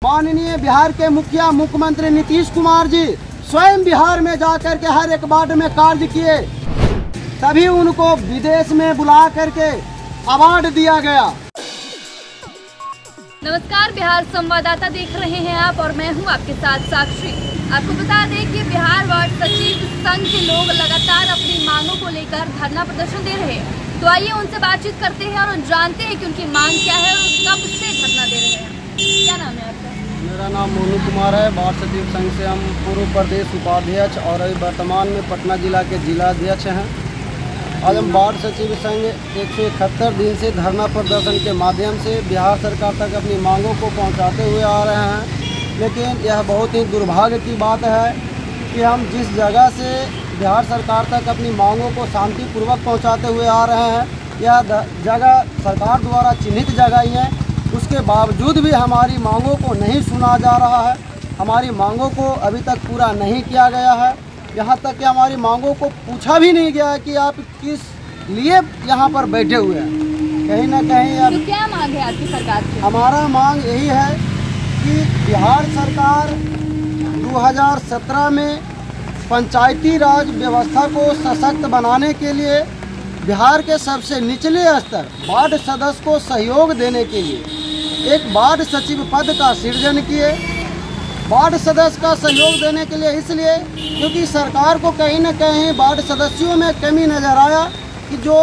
माननीय बिहार के मुख्यमंत्री नीतीश कुमार जी स्वयं बिहार में जाकर के हर एक वार्ड में कार्य किए, तभी उनको विदेश में बुला करके अवार्ड दिया गया। नमस्कार, बिहार संवाददाता देख रहे हैं आप और मैं हूं आपके साथ साक्षी। आपको बता दें कि बिहार वार्ड सचिव संघ के लोग लगातार अपनी मांगों को लेकर धरना प्रदर्शन दे रहे हैं। तो आइए उनसे बातचीत करते हैं और जानते हैं कि उनकी मांग क्या है और कब से धरना दे रहे हैं। क्या नाम है आपका? मेरा नाम मोनू कुमार है। वार्ड सचिव संघ से हम पूर्व प्रदेश उपाध्यक्ष और अभी वर्तमान में पटना जिला के जिलाध्यक्ष हैं। आज हम वार्ड सचिव संघ 171 दिन से धरना प्रदर्शन के माध्यम से बिहार सरकार तक अपनी मांगों को पहुंचाते हुए आ रहे हैं। लेकिन यह बहुत ही दुर्भाग्य की बात है कि हम जिस जगह से बिहार सरकार तक अपनी मांगों को शांतिपूर्वक पहुंचाते हुए आ रहे हैं, यह जगह सरकार द्वारा चिन्हित जगह ही है। उसके बावजूद भी हमारी मांगों को नहीं सुना जा रहा है, हमारी मांगों को अभी तक पूरा नहीं किया गया है। यहाँ तक कि हमारी मांगों को पूछा भी नहीं गया है कि आप किस लिए यहाँ पर बैठे हुए हैं। कहीं ना कहीं अब तो क्या मांग है आपकी सरकार की? हमारा मांग यही है कि बिहार सरकार 2017 में पंचायती राज व्यवस्था को सशक्त बनाने के लिए बिहार के सबसे निचले स्तर वार्ड सदस्य को सहयोग देने के लिए एक वार्ड सचिव पद का सृजन किए। वार्ड सदस्य का सहयोग देने के लिए इसलिए क्योंकि सरकार को कहीं न कहीं वार्ड सदस्यों में कमी नज़र आया कि जो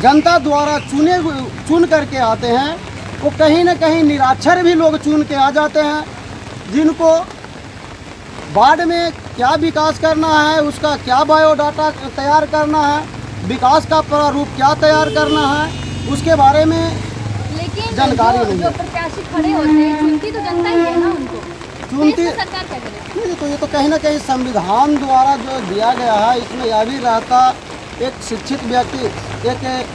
जनता द्वारा चुन करके आते हैं वो कहीं न कहीं निराक्षर भी लोग चुन के आ जाते हैं, जिनको वार्ड में क्या विकास करना है, उसका क्या बायोडाटा तैयार करना है, विकास का प्रारूप क्या तैयार करना है, उसके बारे में लेकिन जानकारी नहीं जो प्रत्याशी खड़े होते हैं चुनती तो जनता ही है ना उनको, चुनती तो सरकार क्या करे? तो ये तो कहीं ना कहीं संविधान द्वारा जो दिया गया है, इसमें यह भी रहता एक शिक्षित व्यक्ति एक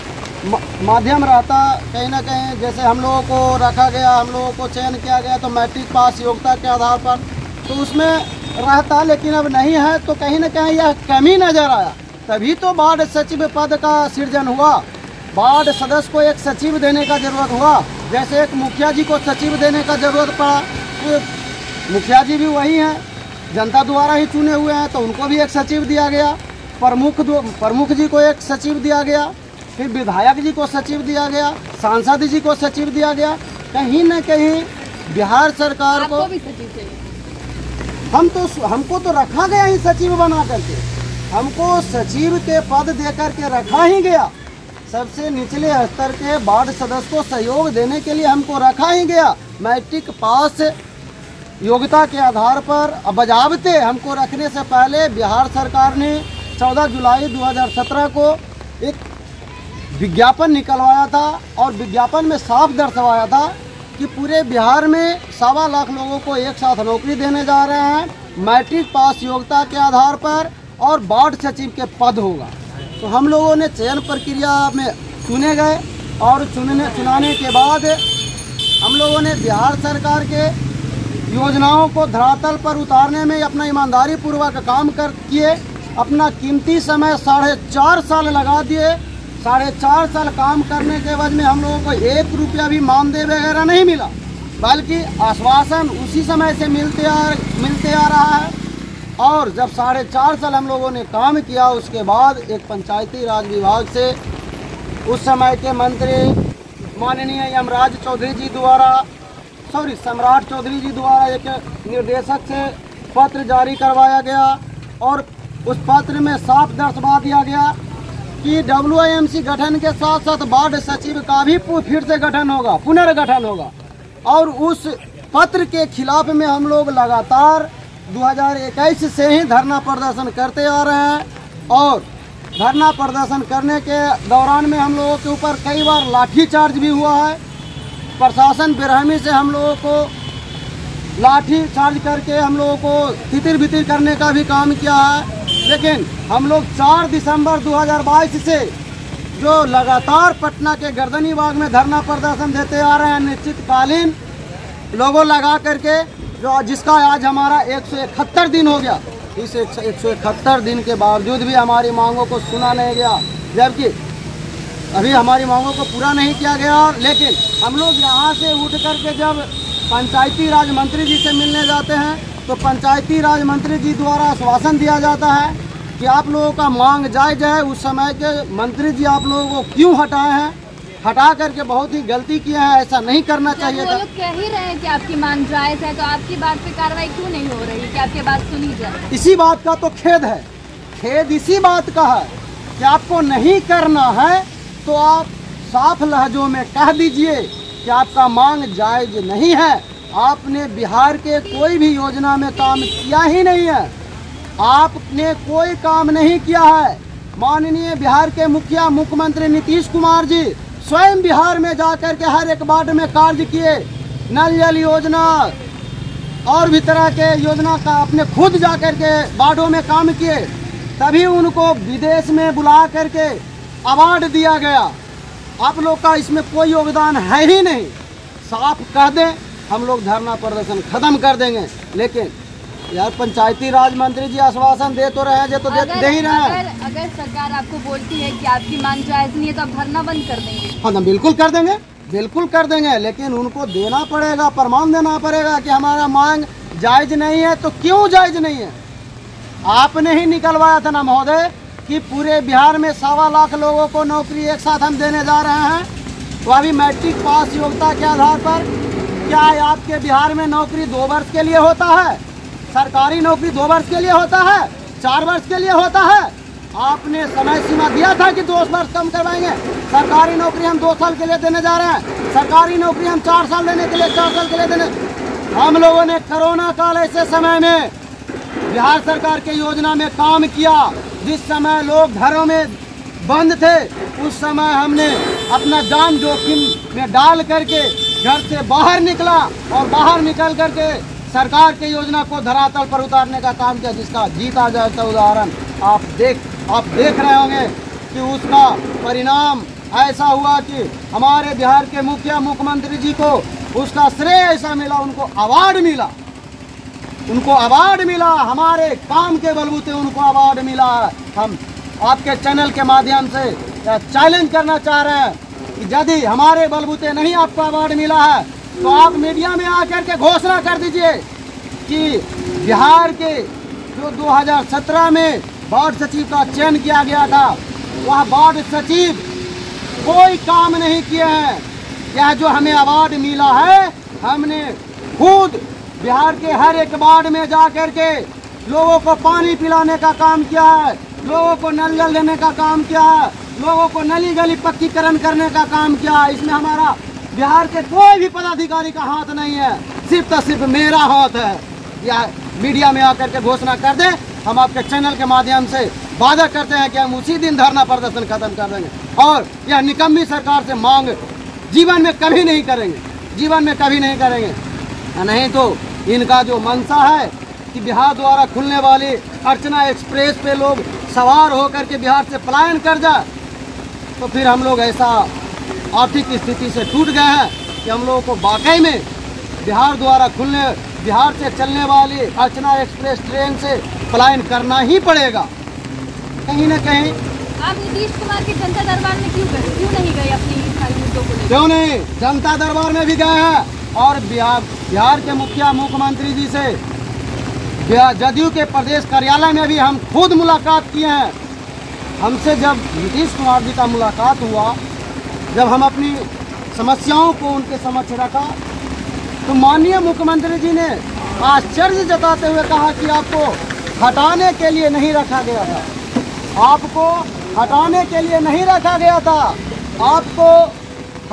माध्यम रहता। कहीं ना कहीं जैसे हम लोगों को रखा गया, हम लोगों को चयन किया गया तो मैट्रिक पास योग्यता के आधार पर, तो उसमें रहता, लेकिन अब नहीं है। तो कहीं ना कहीं यह कमी नज़र आया, तभी तो वार्ड सचिव पद का सृजन हुआ। वार्ड सदस्य को एक सचिव देने का जरूरत हुआ, जैसे एक मुखिया जी को सचिव देने का जरूरत पड़ा। तो मुखिया जी भी वही हैं, जनता द्वारा ही चुने हुए हैं, तो उनको भी एक सचिव दिया गया। प्रमुख जी को एक सचिव दिया गया, फिर विधायक जी को सचिव दिया गया, सांसद जी को सचिव दिया गया। कहीं न कहीं बिहार सरकार को भी सचिव चाहिए। हमको तो रखा गया ही सचिव बना करके, हमको सचिव के पद दे करके रखा ही गया। सबसे निचले स्तर के वार्ड सदस्य को सहयोग देने के लिए हमको रखा ही गया। मैट्रिक पास योग्यता के आधार पर बजाबते हमको रखने से पहले बिहार सरकार ने 14 जुलाई 2017 को एक विज्ञापन निकलवाया था और विज्ञापन में साफ दर्शाया था कि पूरे बिहार में 1.25 लाख लोगों को एक साथ नौकरी देने जा रहे हैं, मैट्रिक पास योग्यता के आधार पर, और वार्ड सचिव के पद होगा। तो हम लोगों ने चयन प्रक्रिया में चुने गए और चुनाने के बाद हम लोगों ने बिहार सरकार के योजनाओं को धरातल पर उतारने में अपना ईमानदारी पूर्वक काम किए। अपना कीमती समय 4.5 साल लगा दिए। 4.5 साल काम करने के बाद में हम लोगों को 1 रुपया भी मानदेय वगैरह नहीं मिला, बल्कि आश्वासन उसी समय से मिलते आ रहा है। और जब 4.5 साल हम लोगों ने काम किया, उसके बाद एक पंचायती राज विभाग से उस समय के मंत्री माननीय सम्राट चौधरी जी द्वारा एक निर्देशक से पत्र जारी करवाया गया और उस पत्र में साफ दर्शा दिया गया कि WIMC गठन के साथ साथ वार्ड सचिव का भी फिर से गठन होगा, पुनर्गठन होगा। और उस पत्र के खिलाफ में हम लोग लगातार 2021 से ही धरना प्रदर्शन करते आ रहे हैं। और धरना प्रदर्शन करने के दौरान में हम लोगों के ऊपर कई बार लाठीचार्ज भी हुआ है। प्रशासन बेरहमी से हम लोगों को लाठी चार्ज करके हम लोगों को तितिर बितिर करने का भी काम किया है। लेकिन हम लोग 4 दिसंबर 2022 से जो लगातार पटना के गर्दनी बाग में धरना प्रदर्शन देते आ रहे हैं, निश्चितकालीन लोगों लगा करके, जो जिसका आज हमारा 171 दिन हो गया। इस 171 दिन के बावजूद भी हमारी मांगों को सुना नहीं गया, जबकि अभी हमारी मांगों को पूरा नहीं किया गया। लेकिन हम लोग यहाँ से उठ करके जब पंचायती राज मंत्री जी से मिलने जाते हैं तो पंचायती राज मंत्री जी द्वारा आश्वासन दिया जाता है कि आप लोगों का मांग जायज़ है। उस समय के मंत्री जी आप लोगों को क्यों हटाए हैं? हटा करके बहुत ही गलती किए हैं, ऐसा नहीं करना चाहिए था। वो लोग कह ही रहे हैं कि आपकी मांग जायज़ है, तो आपकी बात पे कार्रवाई क्यों नहीं हो रही कि आपकी बात सुनी जाए? इसी बात का तो खेद है, खेद इसी बात का है कि आपको नहीं करना है तो आप साफ लहजों में कह दीजिए कि आपका मांग जायज़ नहीं है। आपने बिहार के कोई भी योजना में काम किया ही नहीं है, आपने कोई काम नहीं किया है। माननीय बिहार के मुख्यमंत्री नीतीश कुमार जी स्वयं बिहार में जाकर के हर एक वार्ड में कार्य किए, नल जल योजना और भी तरह के योजना का अपने खुद जाकर के वार्डों में काम किए, तभी उनको विदेश में बुला करके अवार्ड दिया गया। आप लोग का इसमें कोई योगदान है ही नहीं। साफ कह दें, हम लोग धरना प्रदर्शन खत्म कर देंगे। लेकिन यार पंचायती राज मंत्री जी आश्वासन दे तो रहे हैं, तो दे ही रहे हैं। अगर सरकार आपको बोलती है कि आपकी मांग जायज़ नहीं है तो आप धरना बंद कर देंगे? हाँ, हम बिल्कुल कर देंगे, बिल्कुल कर देंगे, लेकिन उनको देना पड़ेगा, प्रमाण देना पड़ेगा कि हमारा मांग जायज़ नहीं है। तो क्यों जायज़ नहीं है? आपने ही निकलवाया था ना महोदय कि पूरे बिहार में 1.25 लाख लोगों को नौकरी एक साथ हम देने जा रहे हैं। तो अभी मैट्रिक पास योग्यता के आधार पर क्या आपके बिहार में नौकरी 2 वर्ष के लिए होता है? सरकारी नौकरी 2 वर्ष के लिए होता है, 4 वर्ष के लिए होता है? आपने समय सीमा दिया था कि 2 वर्ष कम करवाएंगे। सरकारी नौकरी हम 2 साल के लिए देने जा रहे हैं, सरकारी नौकरी हम 4 साल देने के लिए 4 साल के लिए देने। हम लोगों ने कोरोना काल ऐसे समय में बिहार सरकार के योजना में काम किया, जिस समय लोग घरों में बंद थे, उस समय हमने अपना जान जोखिम में डाल करके घर से बाहर निकला और बाहर निकल करके सरकार के योजना को धरातल पर उतारने का काम किया, जिसका जीता जाता उदाहरण आप देख रहे होंगे कि उसका परिणाम ऐसा हुआ कि हमारे बिहार के मुख्यमंत्री जी को उसका श्रेय ऐसा मिला, उनको अवार्ड मिला, हमारे काम के बलबूते उनको अवार्ड मिला है। हम आपके चैनल के माध्यम से चैलेंज करना चाह रहे हैं कि यदि हमारे बलबूते नहीं आपको अवार्ड मिला है तो आप मीडिया में आकर के घोषणा कर दीजिए कि बिहार के जो 2017 में वार्ड सचिव का चयन किया गया था, वह वार्ड सचिव कोई काम नहीं किए हैं। यह जो हमें अवार्ड मिला है, हमने खुद बिहार के हर एक वार्ड में जा कर के लोगों को पानी पिलाने का काम किया है, लोगों को नल जल देने का काम किया है, लोगों को नली गली पक्कीकरण करने का काम किया है। इसमें हमारा बिहार के कोई भी पदाधिकारी का हाथ नहीं है, सिर्फ मेरा हाथ है। या मीडिया में आकर के घोषणा कर दें, हम आपके चैनल के माध्यम से वादा करते हैं कि हम उसी दिन धरना प्रदर्शन खत्म कर देंगे और यह निकम्मी सरकार से मांग जीवन में कभी नहीं करेंगे, जीवन में कभी नहीं करेंगे। नहीं तो इनका जो मंशा है कि बिहार द्वारा खुलने वाली अर्चना एक्सप्रेस पे लोग सवार होकर के बिहार से पलायन कर जाए, तो फिर हम लोग ऐसा आर्थिक स्थिति से टूट गए हैं कि हम लोगों को वाकई में बिहार से चलने वाली अर्चना एक्सप्रेस ट्रेन से पलायन करना ही पड़ेगा कहीं न कहीं। आप नीतीश कुमार के जनता दरबार में क्यों नहीं गए अपनी सारी मुद्दों को लेकर? क्यों नहीं, जनता दरबार में भी गए हैं और बिहार के मुख्यमंत्री जी से जदयू के प्रदेश कार्यालय में भी हम खुद मुलाकात किए हैं। हमसे जब नीतीश कुमार जी का मुलाकात हुआ, जब हम अपनी समस्याओं को उनके समक्ष रखा, तो माननीय मुख्यमंत्री जी ने आश्चर्य जताते हुए कहा कि आपको हटाने के लिए नहीं रखा गया था, आपको हटाने के लिए नहीं रखा गया था, आपको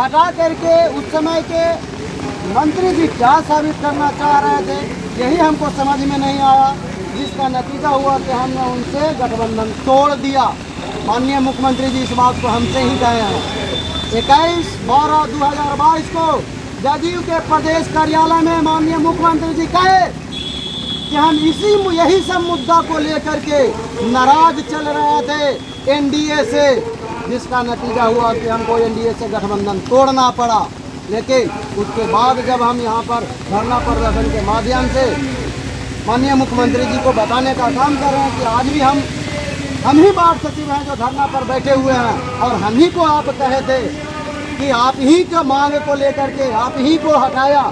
हटा करके उस समय के मंत्री जी क्या साबित करना चाह रहे थे, यही हमको समझ में नहीं आया, जिसका नतीजा हुआ कि हमने उनसे गठबंधन तोड़ दिया। माननीय मुख्यमंत्री जी इस बात को हमसे ही कहे हैं। 21/12/2022 को जदयू के प्रदेश कार्यालय में माननीय मुख्यमंत्री जी कहे कि हम यही सब मुद्दा को लेकर के नाराज चल रहे थे एनडीए से, जिसका नतीजा हुआ कि हमको एनडीए से गठबंधन तोड़ना पड़ा। लेकिन उसके बाद जब हम यहाँ पर धरना प्रदर्शन के माध्यम से माननीय मुख्यमंत्री जी को बताने का काम कर रहे हैं कि आज भी हम ही वार्ड सचिव हैं जो धरना पर बैठे हुए हैं, और हम ही को आप कहे थे कि आप ही के मांग को लेकर के आप ही को हटाया,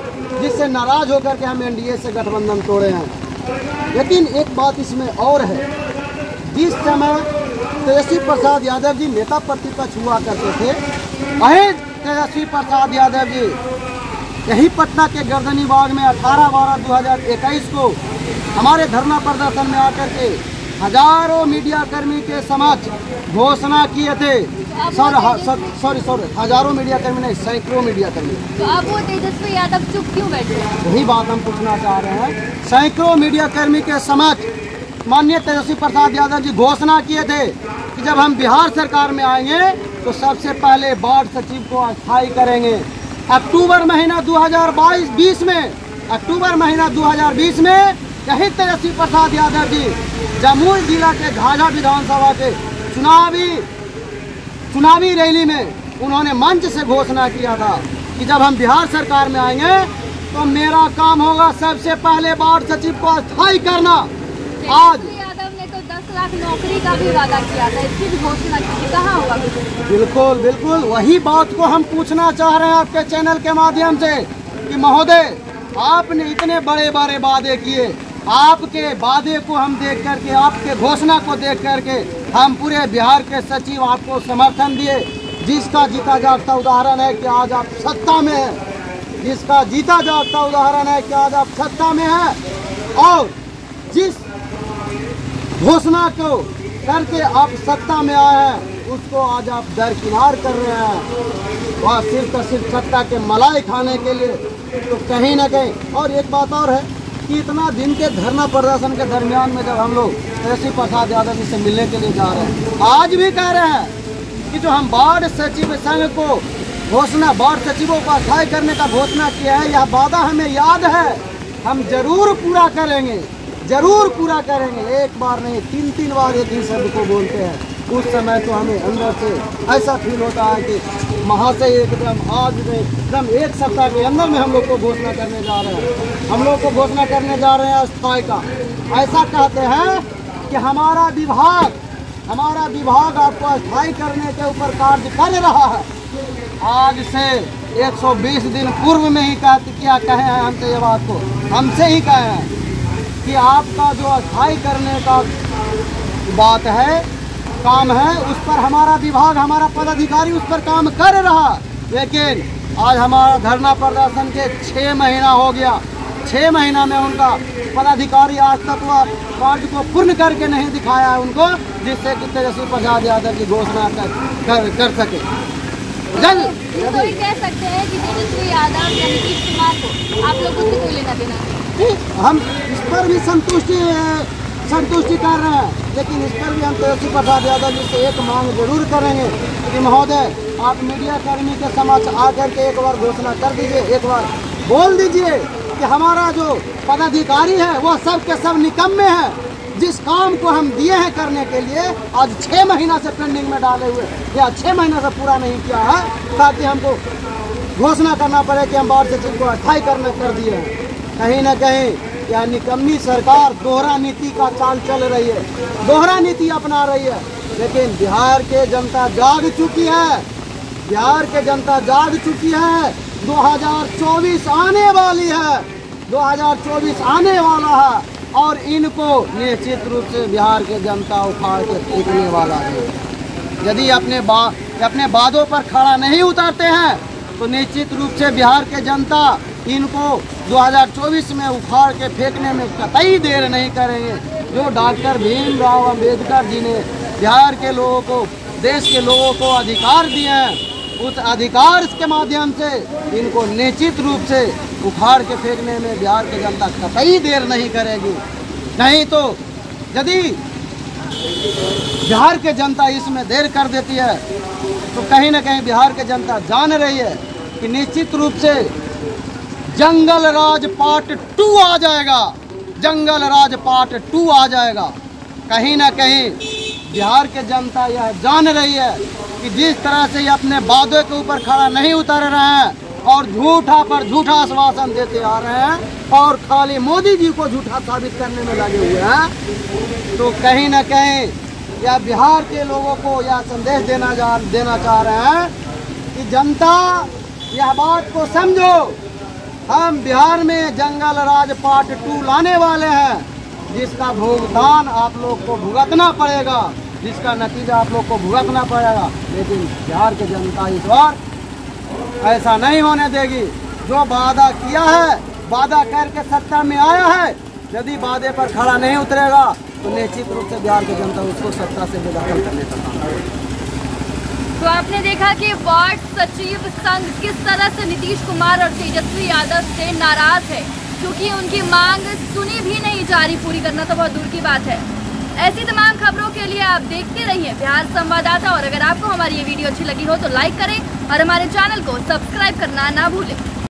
जिससे नाराज होकर के हम एनडीए से गठबंधन तोड़े हैं। लेकिन एक बात इसमें और है, जिस समय तेजस्वी प्रसाद यादव जी नेता प्रतिपक्ष हुआ करते थे, वही तेजस्वी प्रसाद यादव जी यही पटना के गर्दनी बाग में 18/12/2021 को हमारे धरना प्रदर्शन में आकर के हजारों मीडिया कर्मी के समक्ष घोषणा किए थे। सॉरी हजारों मीडिया कर्मी नहीं, सैकड़ों मीडिया कर्मी। तो अब वो तेजस्वी यादव चुप क्यों बैठे? यही बात हम पूछना चाह रहे हैं। सैकड़ों मीडिया कर्मी के समक्ष माननीय तेजस्वी प्रसाद यादव जी घोषणा किए थे कि जब हम बिहार सरकार में आएंगे तो सबसे पहले वार्ड सचिव को अस्थायी करेंगे। अक्टूबर महीना 2020 में यही तेजस्वी प्रसाद यादव जी जमुई जिला के झाझा विधानसभा के चुनावी रैली में उन्होंने मंच से घोषणा किया था कि जब हम बिहार सरकार में आएंगे तो मेरा काम होगा सबसे पहले वार्ड सचिव को अस्थायी करना। आज यादव ने तो 10 लाख नौकरी का भी वादा किया था, इसकी भी घोषणा की, कहाँ हुआ? बिल्कुल वही बात को हम पूछना चाह रहे हैं आपके चैनल के माध्यम से कि महोदय, आपने इतने बड़े बड़े वादे किए, आपके वादे को हम देख करके, आपके घोषणा को देख करके हम पूरे बिहार के सचिव आपको समर्थन दिए, जिसका जीता जागता उदाहरण है कि आज आप सत्ता में हैं। जिसका जीता जागता उदाहरण है कि आज आप सत्ता में हैं और जिस घोषणा को करके आप सत्ता में आए हैं उसको आज आप दरकिनार कर रहे हैं, वह सिर्फ सत्ता के मलाई खाने के लिए। तो कहीं ना कहीं और एक बात और है कि इतना दिन के धरना प्रदर्शन के दरमियान में जब हम लोग तेजस्वी प्रसाद यादव जी से मिलने के लिए जा रहे हैं, आज भी कह रहे हैं कि जो हम वार्ड सचिव संघ को वार्ड सचिवों को अस्थायी करने का घोषणा किया है, यह वादा हमें याद है, हम जरूर पूरा करेंगे। एक बार नहीं, 3 बार एक ही शब्द को बोलते हैं। उस समय तो हमें अंदर से ऐसा फील होता है कि महाशय एकदम एक सप्ताह के अंदर में हम लोग को घोषणा करने जा रहे हैं अस्थायी का। ऐसा कहते हैं कि हमारा विभाग आपको अस्थायी करने के ऊपर कार्य कर रहा है। आज से 120 दिन पूर्व में ही कहे हैं हमसे ये बात को, हमसे ही कहे हैं कि आपका जो अस्थायी करने का बात है, काम है, उस पर हमारा विभाग, हमारा पदाधिकारी उस पर काम कर रहा। लेकिन आज हमारा धरना प्रदर्शन के 6 महीना हो गया, 6 महीना में उनका पदाधिकारी आज तक वह कार्य को पूर्ण करके नहीं दिखाया है उनको, जिससे कि तेजस्वी प्रसाद यादव की घोषणा कर सके। कोई कह सकते हैं कि तेजस्वी यादव या नीतीश कुमार को आप लोगों से कोई लेना देना नहीं? हम इस पर भी संतुष्टि कर रहे हैं, लेकिन इस पर भी हम तेजस्वी प्रसाद यादव जी से एक मांग जरूर करेंगे कि महोदय, आप मीडिया कर्मी के समक्ष आकर के एक बार घोषणा कर दीजिए, एक बार बोल दीजिए कि हमारा जो पदाधिकारी है वह सब के सब निकम्मे हैं। जिस काम को हम दिए हैं करने के लिए आज 6 महीना से पेंडिंग में डाले हुए या 6 महीना से पूरा नहीं किया है, ताकि हमको घोषणा करना पड़े कि हम वार्ड सचिव को अस्थायी कर दिए हैं। कहीं ना कहीं यह निकम्मी सरकार दोहरा नीति का चाल चल रही है, दोहरा नीति अपना रही है। लेकिन बिहार के जनता जाग चुकी है, 2024 आने वाली है, 2024 आने वाला है और इनको निश्चित रूप से बिहार के जनता उखाड़ के फेंकने वाला है। यदि अपने वादों पर खड़ा नहीं उतरते हैं तो निश्चित रूप से बिहार के जनता इनको 2024 में उखाड़ के फेंकने में कतई देर नहीं करेंगे। जो डॉक्टर भीमराव अंबेडकर जी ने बिहार के लोगों को, देश के लोगों को अधिकार दिए हैं, उस अधिकार के माध्यम से इनको निश्चित रूप से उखाड़ के फेंकने में बिहार की जनता कतई देर नहीं करेगी। नहीं तो यदि बिहार की जनता इसमें देर कर देती है तो कहीं ना कहीं बिहार की जनता जान रही है कि निश्चित रूप से जंगल राज पार्ट 2 आ जाएगा, जंगल राज पार्ट 2 आ जाएगा। कहीं ना कहीं बिहार की जनता यह जान रही है कि जिस तरह से ये अपने वादों के ऊपर खड़ा नहीं उतर रहे हैं और झूठा पर झूठा आश्वासन देते आ रहे हैं और खाली मोदी जी को झूठा साबित करने में लगे हुए हैं, तो कहीं ना कहीं यह बिहार के लोगों को यह संदेश देना चाह रहे हैं कि जनता यह बात को समझो, हम बिहार में जंगल राज पार्ट 2 लाने वाले हैं, जिसका भुगतान आप लोग को भुगतना पड़ेगा, जिसका नतीजा आप लोग को भुगतना पड़ेगा। लेकिन बिहार की जनता इस बार ऐसा नहीं होने देगी। जो वादा किया है, वादा करके सत्ता में आया है, यदि वादे पर खड़ा नहीं उतरेगा तो निश्चित रूप से बिहार की जनता उसको सत्ता से बेदखल करने का काम करेगी। तो आपने देखा कि वार्ड सचिव संघ किस तरह से नीतीश कुमार और तेजस्वी यादव से नाराज है, क्योंकि उनकी मांग सुनी भी नहीं जा रही, पूरी करना तो बहुत दूर की बात है। ऐसी तमाम खबरों के लिए आप देखते रहिए बिहार संवाददाता, और अगर आपको हमारी ये वीडियो अच्छी लगी हो तो लाइक करें और हमारे चैनल को सब्सक्राइब करना ना भूलें।